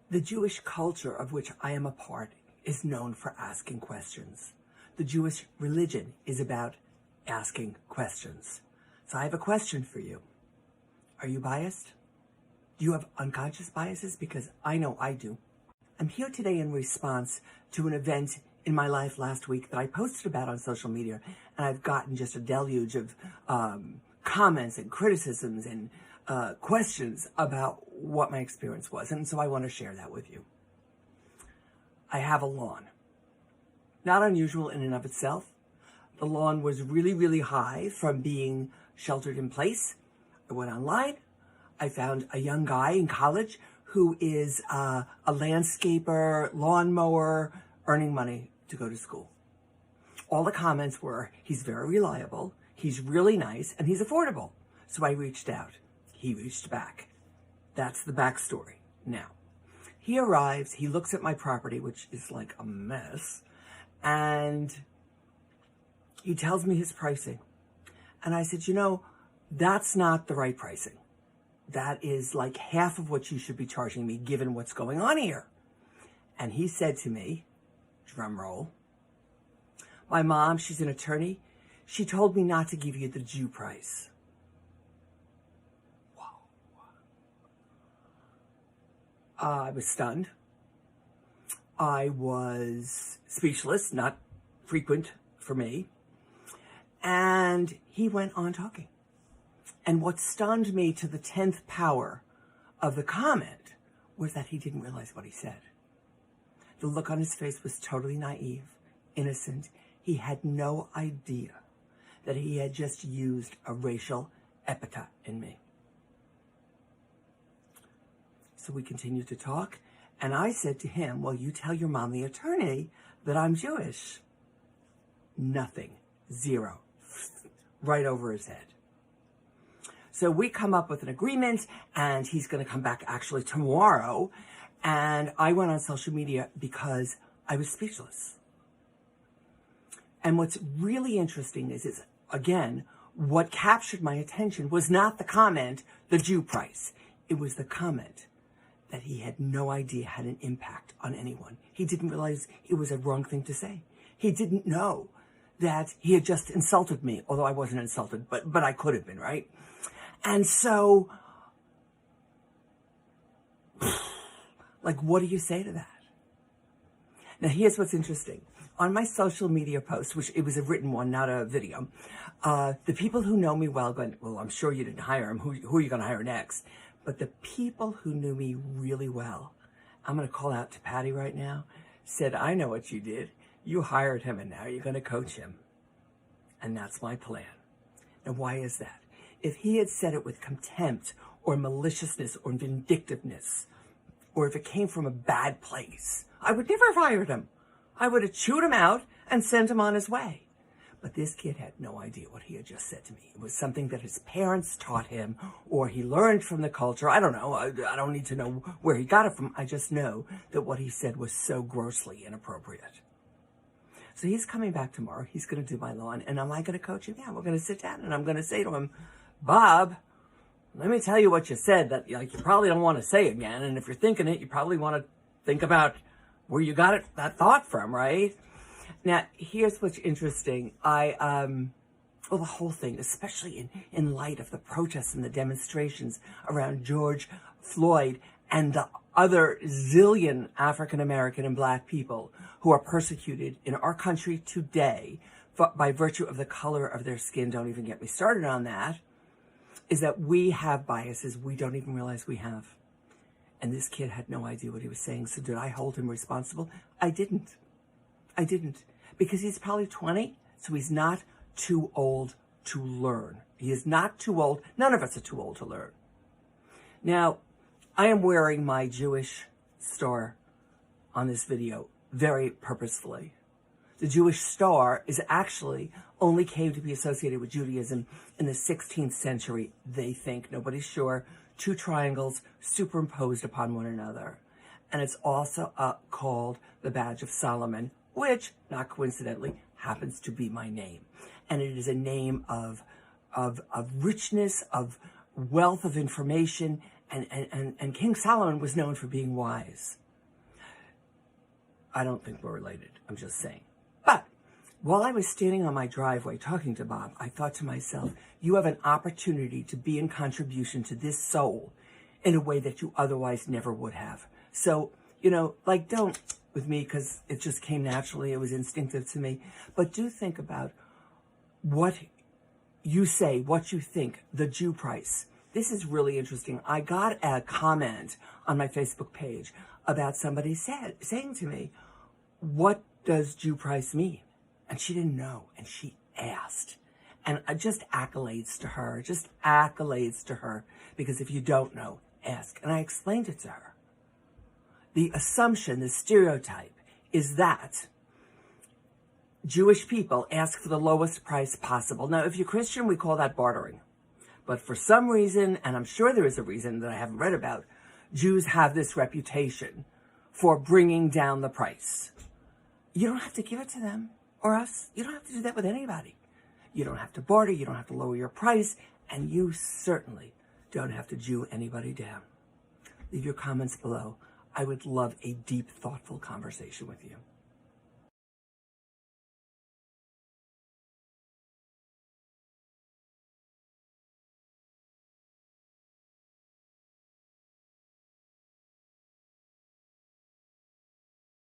The Jewish culture of which I am a part is known for asking questions. The Jewish religion is about asking questions. So I have a question for you. Are you biased? Do you have unconscious biases? Because I know I do. I'm here today in response to an event in my life last week that I posted about on social media, and I've gotten just a deluge of comments and criticisms and questions about what my experience was, and so I want to share that with you. I have a lawn. Not unusual in and of itself. The lawn was really, really high from being sheltered in place. I went online. I found a young guy in college who is a landscaper, lawnmower, earning money to go to school. All the comments were, he's very reliable, he's really nice, and he's affordable. So I reached out. He reached back. That's the backstory. Now, he arrives, he looks at my property, which is like a mess, and he tells me his pricing. And I said, that's not the right pricing. That is like half of what you should be charging me given what's going on here. And he said to me, drum roll, my mom, she's an attorney, she told me not to give you the Jew price. Wow. I was stunned. I was speechless, not frequent for me. And he went on talking. And what stunned me to the 10th power of the comment was that he didn't realize what he said. The look on his face was totally naive, innocent. He had no idea that he had just used a racial epithet in me. So we continued to talk, and I said to him, well, you tell your mom, the attorney, that I'm Jewish. Nothing. Zero. Right over his head. So we come up with an agreement, and he's going to come back actually tomorrow. And I went on social media because I was speechless. And what's really interesting is again, what captured my attention was not the comment, the Jew price. It was the comment that he had no idea had an impact on anyone. He didn't realize it was a wrong thing to say. He didn't know that he had just insulted me, although I wasn't insulted, but I could have been, right? And so, like, what do you say to that? Now, here's what's interesting. On my social media post, which it was a written one, not a video, the people who know me well going, well, I'm sure you didn't hire him. Who are you going to hire next? But the people who knew me really well, I'm going to call out to Patty right now, said, I know what you did. You hired him, and now you're going to coach him. And that's my plan. Now, why is that? If he had said it with contempt or maliciousness or vindictiveness, or if it came from a bad place, I would never have hired him. I would have chewed him out and sent him on his way. But this kid had no idea what he had just said to me. It was something that his parents taught him, or he learned from the culture. I don't know. I don't need to know where he got it from. I just know that what he said was so grossly inappropriate. So he's coming back tomorrow. He's going to do my lawn. And am I going to coach him? Yeah, we're going to sit down and I'm going to say to him, Bob, let me tell you what you said that you probably don't want to say again. And if you're thinking it, you probably want to think about where you got that thought from, right? Now, here's what's interesting. The whole thing, especially in light of the protests and the demonstrations around George Floyd and the other zillion African-American and Black people who are persecuted in our country today by virtue of the color of their skin, don't even get me started on that, is that we have biases we don't even realize we have. And this kid had no idea what he was saying. So did I hold him responsible? I didn't. Because he's probably 20, so he's not too old to learn. He is not too old. None of us are too old to learn. Now, I am wearing my Jewish star on this video very purposefully. The Jewish star is actually only came to be associated with Judaism in the 16th century, they think. Nobody's sure. 2 triangles superimposed upon one another. And it's also called the Badge of Solomon, which, not coincidentally, happens to be my name. And it is a name of richness, of wealth of information, and King Solomon was known for being wise. I don't think we're related. I'm just saying. But while I was standing on my driveway talking to Bob, I thought to myself, you have an opportunity to be in contribution to this soul in a way that you otherwise never would have. So, like, don't with me, because it just came naturally. It was instinctive to me. But do think about what you say, what you think, the Jew price. This is really interesting. I got a comment on my Facebook page about somebody saying to me, what does Jew price mean? And she didn't know, and she asked. And just accolades to her, because if you don't know, ask. And I explained it to her. The assumption, the stereotype, is that Jewish people ask for the lowest price possible. Now, if you're Christian, we call that bartering. But for some reason, and I'm sure there is a reason that I haven't read about, Jews have this reputation for bringing down the price. You don't have to give it to them or us. You don't have to do that with anybody. You don't have to barter. You don't have to lower your price. And you certainly don't have to Jew anybody down. Leave your comments below. I would love a deep, thoughtful conversation with you.